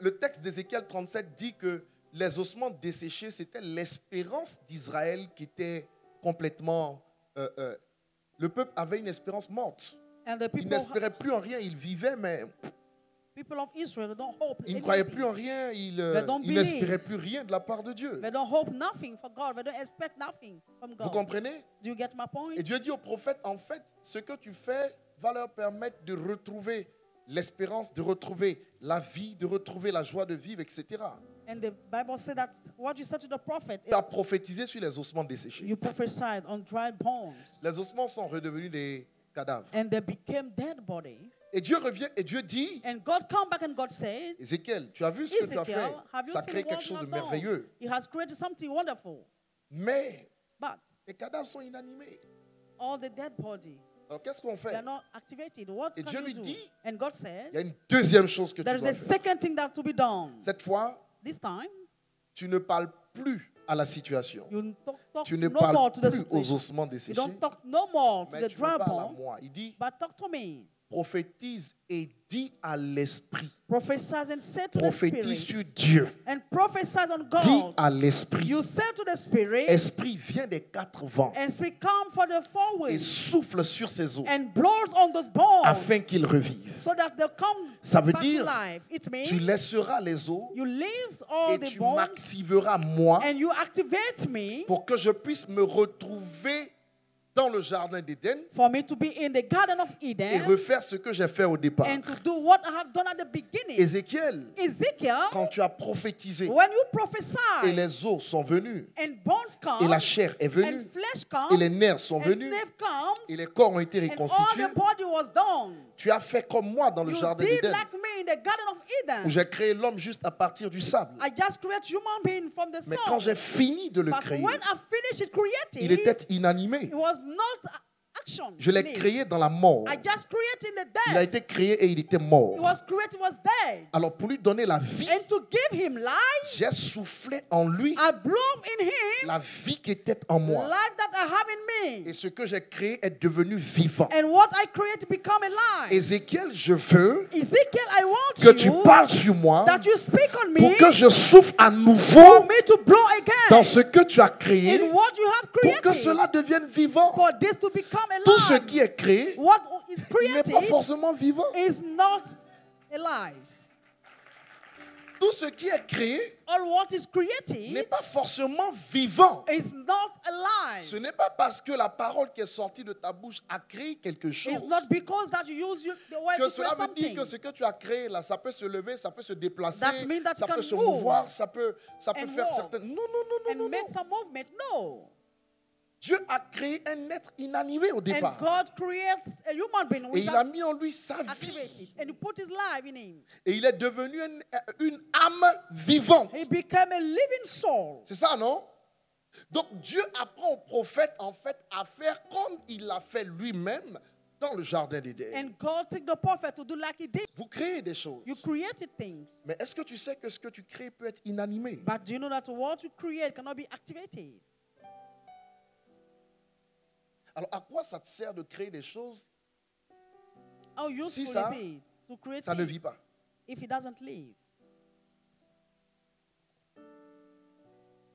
le texte d'Ézéchiel 37 dit que les ossements desséchés, c'était l'espérance d'Israël qui était complètement... le peuple avait une espérance morte. And the Il people, n'espérait plus en rien. Il vivait, mais people of Israel, they don't hope il ne croyait anything. plus en rien. Il don't n'espérait believe. plus rien de la part de Dieu. They don't hope nothing for God. They don't expect nothing from God. Vous comprenez? Do you get my point? Et Dieu dit au prophète, en fait, ce que tu fais va leur permettre de retrouver l'espérance, de retrouver la vie, de retrouver la joie de vivre, etc. And the Bible said that what you said to the prophet, Il a prophétisé sur les ossements desséchés. you prophesied on dry bones. Les ossements sont redevenus des cadavres. And they became dead body. Et Dieu revient et Dieu dit, And God come back and God says, Ézéchiel, tu as vu ce que tu as fait? Ezekiel, have you Ça seen crée what quelque you chose de have done? merveilleux. He has created something wonderful. Mais But les cadavres sont inanimés. all the dead body, Alors qu'est-ce qu'on they fait? are not activated. What Et can Dieu you lui do? dit, And God said, il y a une deuxième chose que tu there is dois a faire. second thing that to be done. Cette fois, This time, tu ne parles plus à la situation. you talk Tu ne no more parles to the plus aux situation. ossements You desséchés, don't talk no more to mais the tu me dry parles à bone, moi. Il dit, but talk to me. prophétise et dis à l'esprit. Prophesy and say to the Prophétise sur spirit. Dieu. And prophesy on Dis God. à l'esprit. You say to the spirit, Esprit, viens des quatre vents and spirit come for the four et winds, souffle sur ses os and blows on those bones, afin qu'ils revivent. so that they come Ça veut back dire, to life. It means tu laisseras les os you leave all et the tu bones, m'activeras moi and you activate me pour que je puisse me retrouver dans le jardin d'Éden for me to be in the Garden of et Eden refaire ce que j'ai fait au départ. and to do what I have done at the beginning. Ézéchiel, Ezekiel, quand tu as prophétisé when you et prophesy, les os sont venus and bones come, et la chair est and venue flesh comes, et les nerfs sont and venus nerve comes, et les corps ont été and all reconstitués, the body was done. tu as fait comme moi dans le You jardin did d'Éden like me in the Garden of où Eden. j'ai créé l'homme juste à partir du sable. I just create human being from the Mais quand soul. j'ai fini de le But créer, when I finished it creating, il était inanimé. it was not action. Je l'ai in it. créé dans la mort. I just created in the Il a dead. été créé et il était It mort. was created, was dead. Alors pour lui donner la vie, And to give him life, j'ai soufflé en lui I blew in him la vie qui était en moi. life that I have in me. Et ce que j'ai créé est devenu vivant. And what I create become alive. Ézéchiel, je veux Ezekiel, I want que tu you parles sur moi that you speak on me pour que je souffle à for nouveau me to blow dans again ce que tu as créé in what you have pour created que cela devienne vivant. for this to become Tout ce alive. qui est créé What is n'est pas created forcément vivant. is not alive. Tout ce qui est créé All what is n'est created pas forcément vivant. is not alive. Ce n'est pas parce que la parole qui est sortie de ta bouche a créé quelque chose It's not because that you use the word que to cela create veut dire something que ce que tu as créé là, ça peut se lever, ça peut se déplacer, That means that ça you peut can se move mouvoir, ça peut and faire walk certaines... Non, non, non, non, and non, make non. some movement. No. Dieu a créé un être inanimé au And départ. God creates a human being Et which il a mis en lui sa activated, vie. and He put His life in him. Et il est devenu une âme vivante. He became a living soul. C'est ça, non? Donc Dieu apprend au prophète en fait à faire comme il l'a fait lui-même dans le jardin d'Éden. And God took the prophet to do like He did. Vous créez des choses. You created things. Mais est-ce que tu sais que ce que tu crées peut être inanimé? But do you know that what you create cannot be activated? Alors à quoi ça te sert de créer des choses? How useful ça, is it to create Ça ne things vit pas. if it doesn't live?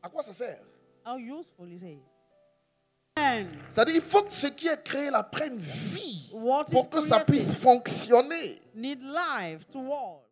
À quoi ça sert? How useful is it? C'est-à-dire il faut que ce qui est créé là prenne vie What pour is que ça puisse created fonctionner. need life to work.